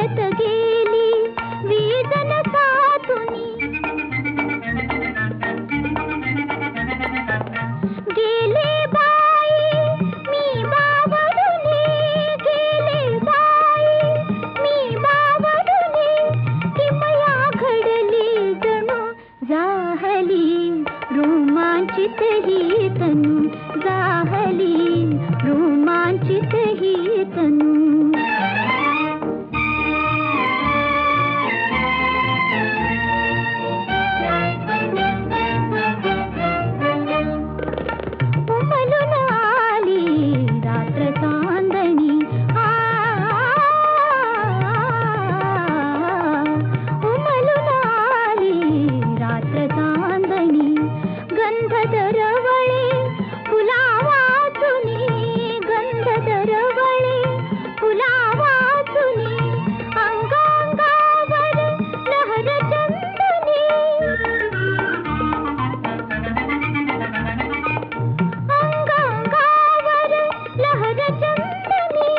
परत गेली वीजन सातुनी, गेले बाई मी बावडले, गेले बाई मी बावडले, किमया घडली जणू जाहली रोमांचित ही तनु, जाहली रोमांचित ही तनु. उमलून आली रात्र चांदणी, उमलून आली रात्र चांदणी, गंध दरवळे फुला वाचुनी, गंध दरवळे फुला वाचुनी, अंगांगावर लहर चंदनी, अंगांगावर लहर चंदनी,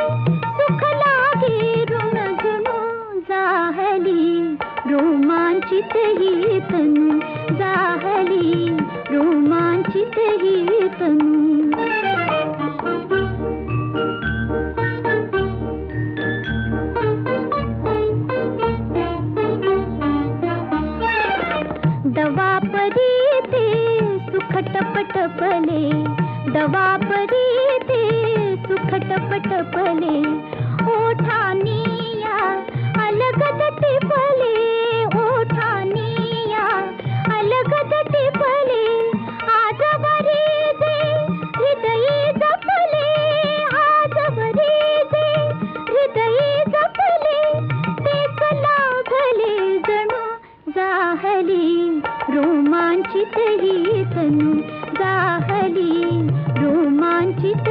सुख लागे ऋण जणू जाहली रोमांचित ही तनु, जाहली रोमांचित ही तनु. दवापरी ते सुखट पटपले, दवापरी ते सुखट पटपले, ओठानिया अलगद टिपले, ओठानिया अलगद टिपले, आज बरी जे हृदयी जपले, आज बरी जे हृदयी जपले, तेच लाभले जणू जाहली रोमांचित ही तनु, जाहली रोमांचित